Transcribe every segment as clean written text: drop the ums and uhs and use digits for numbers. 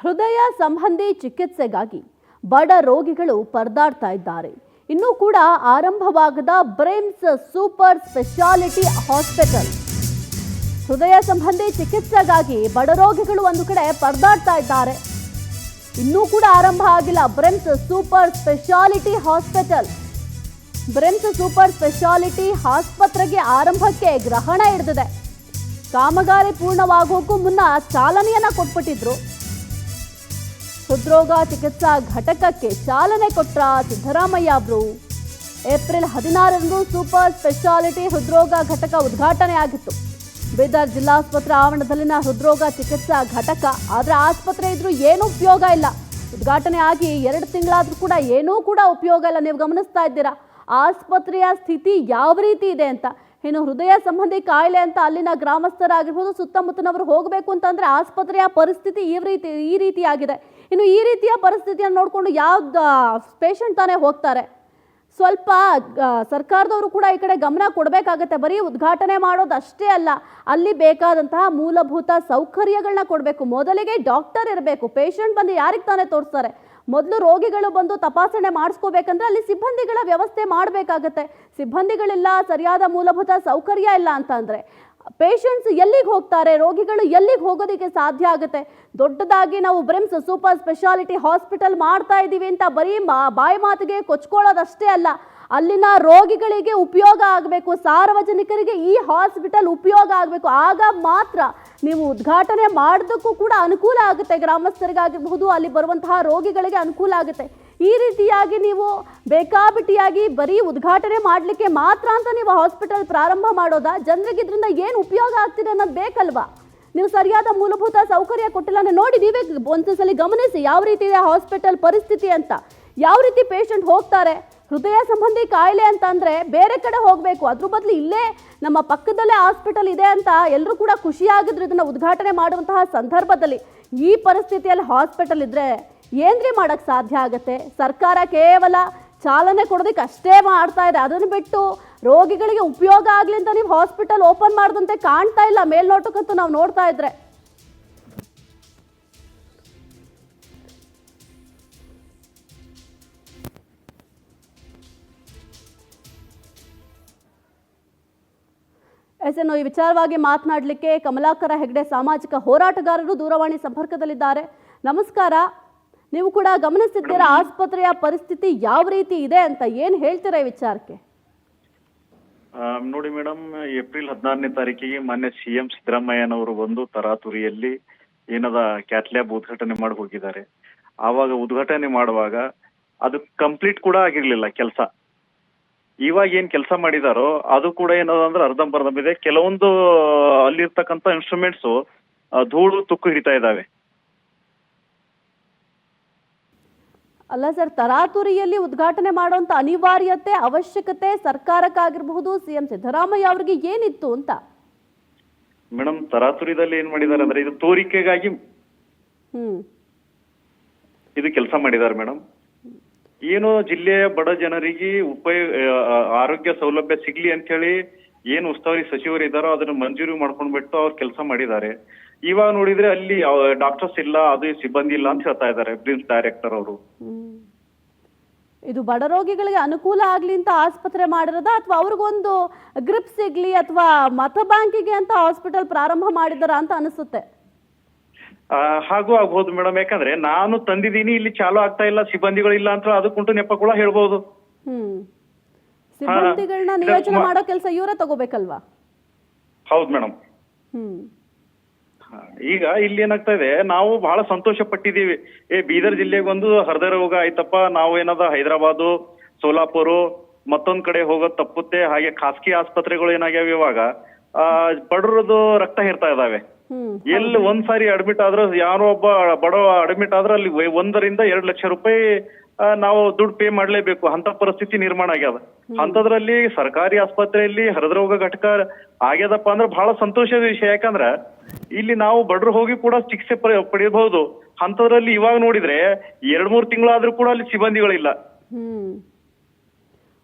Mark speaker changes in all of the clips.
Speaker 1: ಹೃದಯ ಸಂಬಂಧಿ ಚಿಕಿತ್ಸೆಗಾಗಿ ಬಡ ರೋಗಿಗಳು ಪರದಾಡ್ತಾ ಇದ್ದಾರೆ. ಇನ್ನೂ ಕೂಡ ಆರಂಭವಾಗದ ಬ್ರಿಮ್ಸ್ ಸೂಪರ್ ಸ್ಪೆಷಾಲಿಟಿ ಹಾಸ್ಪಿಟಲ್. ಹೃದಯ ಸಂಬಂಧಿ ಚಿಕಿತ್ಸೆಗಾಗಿ ಬಡ ರೋಗಿಗಳು ಒಂದು ಕಡೆ ಪರದಾಡ್ತಾ ಇದ್ದಾರೆ. ಇನ್ನೂ ಕೂಡ ಆರಂಭ ಆಗಿಲ್ಲ BRIMS super speciality hospital. BRIMS super speciality ಆಸ್ಪತ್ರೆಗೆ ಆರಂಭಕ್ಕೆ ಗ್ರಹಣ ಹಿಡಿದಿದೆ. ಕಾಮಗಾರಿ ಪೂರ್ಣವಾಗೋಕ್ಕೂ ಮುನ್ನ ಚಾಲನೆಯನ್ನ ಕೊಟ್ಬಿಟ್ಟಿದ್ರು. ಹೃದ್ರೋಗ ಚಿಕಿತ್ಸಾ ಘಟಕಕ್ಕೆ ಚಾಲನೆ ಕೊಟ್ಟ ಸಿದ್ದರಾಮಯ್ಯ ಅವರು. ಏಪ್ರಿಲ್ 16ರಂದು ಸೂಪರ್ ಸ್ಪೆಷಾಲಿಟಿ ಹೃದ್ರೋಗ ಘಟಕ ಉದ್ಘಾಟನೆ ಆಗಿತ್ತು. ಬೀದರ್ ಜಿಲ್ಲಾಸ್ಪತ್ರೆ ಆವರಣದಲ್ಲಿನ ಹೃದ್ರೋಗ ಚಿಕಿತ್ಸಾ ಘಟಕ. ಆದರೆ ಆಸ್ಪತ್ರೆ ಇದ್ರೂ ಏನೂ ಉಪಯೋಗ ಇಲ್ಲ. ಉದ್ಘಾಟನೆ ಆಗಿ 2 ತಿಂಗಳಾದ್ರೂ ಕೂಡ ಏನೂ ಕೂಡ ಉಪಯೋಗ ಇಲ್ಲ. ನೀವು ಗಮನಿಸ್ತಾ ಇದ್ದೀರಾ ಆಸ್ಪತ್ರೆಯ ಸ್ಥಿತಿ ಯಾವ ರೀತಿ ಇದೆ ಅಂತ. ಇನ್ನು ಹೃದಯ ಸಂಬಂಧಿ ಕಾಯಿಲೆ ಅಂತ ಅಲ್ಲಿನ ಗ್ರಾಮಸ್ಥರಾಗಿರ್ಬೋದು, ಸುತ್ತಮುತ್ತನವರು ಹೋಗಬೇಕು ಅಂತಂದ್ರೆ ಆಸ್ಪತ್ರೆಯ ಪರಿಸ್ಥಿತಿ ಈ ರೀತಿ ಆಗಿದೆ. ಇನ್ನು ಈ ರೀತಿಯ ಪರಿಸ್ಥಿತಿಯನ್ನು ನೋಡಿಕೊಂಡು ಯಾವ್ದು ಪೇಷಂಟ್ ತಾನೇ ಹೋಗ್ತಾರೆ? ಸ್ವಲ್ಪ ಸರ್ಕಾರದವರು ಕೂಡ ಈ ಕಡೆ ಗಮನ ಕೊಡಬೇಕಾಗತ್ತೆ. ಬರೀ ಉದ್ಘಾಟನೆ ಮಾಡೋದು ಅಷ್ಟೇ ಅಲ್ಲ, ಅಲ್ಲಿ ಬೇಕಾದಂತಹ ಮೂಲಭೂತ ಸೌಕರ್ಯಗಳನ್ನ ಕೊಡಬೇಕು. ಮೊದಲಿಗೆ ಡಾಕ್ಟರ್ ಇರಬೇಕು. ಪೇಷಂಟ್ ಬಂದು ಯಾರಿಗೆ ತಾನೇ ತೋರಿಸ್ತಾರೆ? ಮೊದಲು ರೋಗಿಗಳು ಬಂದು ತಪಾಸಣೆ ಮಾಡಿಸ್ಕೋಬೇಕಂದ್ರೆ ಅಲ್ಲಿ ಸಿಬ್ಬಂದಿಗಳ ವ್ಯವಸ್ಥೆ ಮಾಡಬೇಕಾಗತ್ತೆ. ಸಿಬ್ಬಂದಿಗಳಿಲ್ಲ, ಸರಿಯಾದ ಮೂಲಭೂತ ಸೌಕರ್ಯ ಇಲ್ಲ ಅಂತಂದರೆ ಪೇಷಂಟ್ಸ್ ಎಲ್ಲಿಗೆ ಹೋಗ್ತಾರೆ? ರೋಗಿಗಳು ಎಲ್ಲಿಗೆ ಹೋಗೋದಕ್ಕೆ ಸಾಧ್ಯ ಆಗುತ್ತೆ? ದೊಡ್ಡದಾಗಿ ನಾವು ಬ್ರಿಮ್ಸ್ ಸೂಪರ್ ಸ್ಪೆಷಾಲಿಟಿ ಹಾಸ್ಪಿಟಲ್ ಮಾಡ್ತಾ ಇದ್ದೀವಿ ಅಂತ ಬರೀ ಬಾಯಿ ಮಾತಿಗೆ ಕೊಚ್ಕೊಳ್ಳೋದಷ್ಟೇ ಅಲ್ಲ, ಅಲ್ಲಿನ ರೋಗಿಗಳಿಗೆ ಉಪಯೋಗ ಆಗಬೇಕು, ಸಾರ್ವಜನಿಕರಿಗೆ ಈ ಹಾಸ್ಪಿಟಲ್ ಉಪಯೋಗ ಆಗಬೇಕು. ಆಗ ಮಾತ್ರ ನೀವು ಉದ್ಘಾಟನೆ ಮಾಡೋದಕ್ಕೂ ಕೂಡ ಅನುಕೂಲ ಆಗುತ್ತೆ. ಗ್ರಾಮಸ್ಥರಿಗಾಗಿರಬಹುದು, ಅಲ್ಲಿ ಬರುವಂತಹ ರೋಗಿಗಳಿಗೆ ಅನುಕೂಲ ಆಗುತ್ತೆ. ಈ ರೀತಿಯಾಗಿ ನೀವು ಬೇಕಾಬಿಟ್ಟಿಯಾಗಿ ಬರೀ ಉದ್ಘಾಟನೆ ಮಾಡಲಿಕ್ಕೆ ಮಾತ್ರ ಅಂತ ನೀವು ಹಾಸ್ಪಿಟಲ್ ಪ್ರಾರಂಭ ಮಾಡೋದಾ? ಜನರಿಗೆ ಇದರಿಂದ ಏನು ಉಪಯೋಗ ಆಗ್ತಿದೆ ಅನ್ನೋದು ಬೇಕಲ್ವಾ? ನೀವು ಸರಿಯಾದ ಮೂಲಭೂತ ಸೌಕರ್ಯ ಕೊಟ್ಟಿಲ್ಲ. ನೋಡಿ, ನೀವೇ ಒಂದ್ಸಲಿ ಗಮನಿಸಿ ಯಾವ ರೀತಿ ಇದೆ ಹಾಸ್ಪಿಟಲ್ ಪರಿಸ್ಥಿತಿ ಅಂತ. ಯಾವ ರೀತಿ ಪೇಷಂಟ್ ಹೋಗ್ತಾರೆ? ಹೃದಯ ಸಂಬಂಧಿ ಕಾಯಿಲೆ ಅಂತ ಅಂದರೆ ಬೇರೆ ಕಡೆ ಹೋಗಬೇಕು, ಅದ್ರ ಬದಲು ಇಲ್ಲೇ ನಮ್ಮ ಪಕ್ಕದಲ್ಲೇ ಹಾಸ್ಪಿಟಲ್ ಇದೆ ಅಂತ ಎಲ್ಲರೂ ಕೂಡ ಖುಷಿಯಾಗಿದ್ರು ಇದನ್ನು ಉದ್ಘಾಟನೆ ಮಾಡುವಂತಹ ಸಂದರ್ಭದಲ್ಲಿ. ಈ ಪರಿಸ್ಥಿತಿಯಲ್ಲಿ ಹಾಸ್ಪಿಟಲ್ ಇದ್ದರೆ ಏನ್ರಿ ಮಾಡೋಕ್ಕೆ ಸಾಧ್ಯ ಆಗುತ್ತೆ? ಸರ್ಕಾರ ಕೇವಲ ಚಾಲನೆ ಕೊಡೋದಕ್ಕೆ ಅಷ್ಟೇ ಮಾಡ್ತಾ ಇದೆ. ಅದನ್ನು ಬಿಟ್ಟು ರೋಗಿಗಳಿಗೆ ಉಪಯೋಗ ಆಗಲಿ ಅಂತ ನೀವು ಹಾಸ್ಪಿಟಲ್ ಓಪನ್ ಮಾಡಿದಂತೆ ಕಾಣ್ತಾ ಇಲ್ಲ ಮೇಲ್ನೋಟಕ್ಕಂತೂ ನಾವು ನೋಡ್ತಾ ಇದ್ರೆ. ಈ ವಿಚಾರವಾಗಿ ಮಾತನಾಡಲಿಕ್ಕೆ ಕಮಲಾಕರ ಹೆಗ್ಡೆ ಸಾಮಾಜಿಕ ಹೋರಾಟಗಾರರು ದೂರವಾಣಿ ಸಂಪರ್ಕದಲ್ಲಿದ್ದಾರೆ. ನಮಸ್ಕಾರ. ನೀವು ಕೂಡ ಗಮನಿಸಿದ್ದೀರಾ ಆಸ್ಪತ್ರೆಯ ಪರಿಸ್ಥಿತಿ ಯಾವ ರೀತಿ ಇದೆ ಅಂತ, ಏನು ಹೇಳ್ತೀರಾ ಈ ವಿಚಾರಕ್ಕೆ?
Speaker 2: ನೋಡಿ ಮೇಡಮ್, ಏಪ್ರಿಲ್ 16ನೇ ತಾರೀಕಿಗೆ ಮಾನ್ಯ CM ಸಿದ್ದರಾಮಯ್ಯನವರು ಬಂದು ತರಾತುರಿಯಲ್ಲಿ ಏನದ ಕ್ಯಾತ್ ಲ್ಯಾಬ್ ಉದ್ಘಾಟನೆ ಮಾಡಿ ಹೋಗಿದ್ದಾರೆ. ಆವಾಗ ಉದ್ಘಾಟನೆ ಮಾಡುವಾಗ ಅದು ಕಂಪ್ಲೀಟ್ ಕೂಡ ಆಗಿರ್ಲಿಲ್ಲ ಕೆಲಸ. ಇವಾಗ ಏನ್ ಕೆಲಸ ಮಾಡಿದಾರೋ ಅದು ಕೂಡ ಏನದಂದ್ರೆ ಅರ್ಧಂಬರ್ಧಂ ಇದೆ. ಕೆಲವೊಂದು ಅಲ್ಲಿರ್ತಕ್ಕಂಥ ಇನ್ಸ್ಟ್ರೂಮೆಂಟ್ಸ್ ಧೂಳು ತುಕ್ಕು ಹಿಡಿತಾ ಇದಾವೆ.
Speaker 1: ಅಲ್ಲ ಸರ್, ತರಾತುರಿಯಲ್ಲಿ ಉದ್ಘಾಟನೆ ಮಾಡುವಂತ ಅನಿವಾರ್ಯತೆ, ಅವಶ್ಯಕತೆ ಸರ್ಕಾರಕ್ಕಾಗಿರಬಹುದು, CM ಸಿದ್ದರಾಮಯ್ಯ ಅವರಿಗೆ ಏನಿತ್ತು ಅಂತ?
Speaker 2: ಮೇಡಮ್, ತರಾತುರಿದಲ್ಲಿ ಏನ್ ಮಾಡಿದ್ದಾರೆ ಅಂದ್ರೆ ಇದು ತೋರಿಕೆಗಾಗಿ ಇದು ಕೆಲಸ ಮಾಡಿದ್ದಾರೆ ಮೇಡಮ್. ಏನು ಜಿಲ್ಲೆಯ ಬಡ ಜನರಿಗೆ ಆರೋಗ್ಯ ಸೌಲಭ್ಯ ಸಿಗ್ಲಿ ಅಂತ ಹೇಳಿ ಏನು ಉಸ್ತುವಾರಿ ಸಚಿವರು ಇದ್ದಾರೋ ಅದನ್ನ ಮಂಜೂರಿ ಮಾಡ್ಕೊಂಡ್ಬಿಟ್ಟು ಅವ್ರು ಕೆಲಸ ಮಾಡಿದ್ದಾರೆ. ಇವಾಗ ನೋಡಿದ್ರೆ ಅಲ್ಲಿ ಡಾಕ್ಟರ್ಸ್ ಇಲ್ಲ, ಅದು ಸಿಬ್ಬಂದಿ ಇಲ್ಲ ಅಂತ ಹೇಳ್ತಾ ಇದ್ದಾರೆ ಬ್ರಿಮ್ಸ್ ಡೈರೆಕ್ಟರ್ ಅವರು.
Speaker 1: ಇದು ಬಡ ರೋಗಿಗಳಿಗೆ ಅನುಕೂಲ ಆಗ್ಲಿ ಅಂತ ಆಸ್ಪತ್ರೆ ಮಾಡಿರೋದ, ಅಥವಾ ಅವ್ರಿಗೊಂದು ಗ್ರಿಪ್ ಸಿಗ್ಲಿ ಅಥವಾ ಮತ ಬ್ಯಾಂಕಿಗೆ ಅಂತ ಹಾಸ್ಪಿಟಲ್ ಪ್ರಾರಂಭ ಮಾಡಿದಾರ ಅಂತ ಅನಿಸುತ್ತೆ?
Speaker 2: ಹಾಗೂ ಆಗ್ಬಹುದು ಮೇಡಮ್. ಯಾಕಂದ್ರೆ ನಾನು ತಂದಿದ್ದೀನಿ, ಇಲ್ಲಿ ಚಾಲು ಆಗ್ತಾ ಇಲ್ಲ, ಸಿಬ್ಬಂದಿಗಳು ಇಲ್ಲ ಅಂತ ಅದಕ್ಕುಂಟು ನೆಪ ಕೂಡ ಹೇಳ್ಬಹುದು.
Speaker 1: ಸಿಬ್ಬಂದಿಗಳನ್ನ ನಿಯೋಜನೆ ಮಾಡೋ ಕೆಲಸ ಇವರೇ ತಗೋಬೇಕಲ್ವಾ?
Speaker 2: ಹೌದು ಮೇಡಮ್. ಈಗ ಇಲ್ಲಿ ಏನಾಗ್ತಾ ಇದೆ, ನಾವು ಬಹಳ ಸಂತೋಷ ಪಟ್ಟಿದ್ದೀವಿ. ಬೀದರ್ ಜಿಲ್ಲೆಗೆ ಒಂದು ಹೃದಯ ರೋಗ ಆಯ್ತಪ್ಪ, ನಾವು ಏನದ ಹೈದರಾಬಾದು, ಸೋಲಾಪುರ ಮತ್ತೊಂದ್ ಕಡೆ ಹೋಗೋದು ತಪ್ಪುತ್ತೆ. ಹಾಗೆ ಖಾಸಗಿ ಆಸ್ಪತ್ರೆಗಳು ಏನಾಗ್ಯಾವ ಇವಾಗ ಬಡರದು ರಕ್ತ ಹೇರ್ತಾ ಇದಾವೆ. ಎಲ್ಲಿ ಒಂದ್ಸಾರಿ ಅಡ್ಮಿಟ್ ಆದ್ರೆ ಯಾರೋ ಒಬ್ಬ ಬಡ ಅಡ್ಮಿಟ್ ಆದ್ರೆ ಅಲ್ಲಿ 1 ರಿಂದ 2 ಲಕ್ಷ ರೂಪಾಯಿ ನಾವು ದುಡ್ಡು ಪೇ ಮಾಡ್ಲೇಬೇಕು ಅಂತ ಪರಿಸ್ಥಿತಿ ನಿರ್ಮಾಣ ಆಗ್ಯದ. ಅಂತದ್ರಲ್ಲಿ ಸರ್ಕಾರಿ ಆಸ್ಪತ್ರೆಯಲ್ಲಿ ಹೃದರೋಗ ಘಟಕ ಆಗ್ಯದಪ್ಪ ಅಂದ್ರೆ ಬಹಳ ಸಂತೋಷದ ವಿಷಯ. ಯಾಕಂದ್ರ ಇಲ್ಲಿ ನಾವು ಬಡ್ರು ಹೋಗಿ ಕೂಡ ಚಿಕಿತ್ಸೆ ಪಡೆಯಬಹುದು. ಅಂತದ್ರಲ್ಲಿ ಇವಾಗ ನೋಡಿದ್ರೆ 2-3 ತಿಂಗಳಾದ್ರೂ ಕೂಡ ಅಲ್ಲಿ ಸಿಬ್ಬಂದಿಗಳಿಲ್ಲ.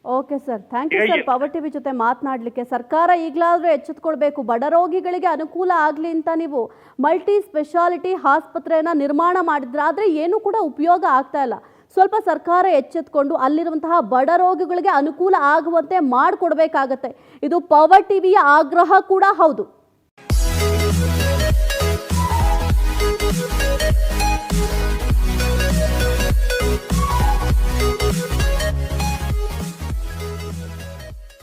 Speaker 1: Okay sir, thank you sir power TV ಜೊತೆ ಮಾತನಾಡಲಿಕ್ಕೆ. ಸರ್ಕಾರ ಈಗಲಾದರೂ ಎಚ್ಚೆತ್ಕೊಳ್ಬೇಕು, ಬಡ ರೋಗಿಗಳಿಗೆ ಅನುಕೂಲ ಆಗಲಿ ಅಂತ ನೀವು ಮಲ್ಟಿ ಸ್ಪೆಷಾಲಿಟಿ ಆಸ್ಪತ್ರೆಯನ್ನು ನಿರ್ಮಾಣ ಮಾಡಿದ್ರೆ, ಆದರೆ ಏನೂ ಕೂಡ ಉಪಯೋಗ ಆಗ್ತಾ ಇಲ್ಲ. ಸ್ವಲ್ಪ ಸರ್ಕಾರ ಎಚ್ಚೆತ್ಕೊಂಡು ಅಲ್ಲಿರುವಂತಹ ಬಡ ರೋಗಿಗಳಿಗೆ ಅನುಕೂಲ ಆಗುವಂತೆ ಮಾಡಿಕೊಡ್ಬೇಕಾಗತ್ತೆ. ಇದು ಪವರ್ ಟಿವಿಯ ಆಗ್ರಹ ಕೂಡ ಹೌದು.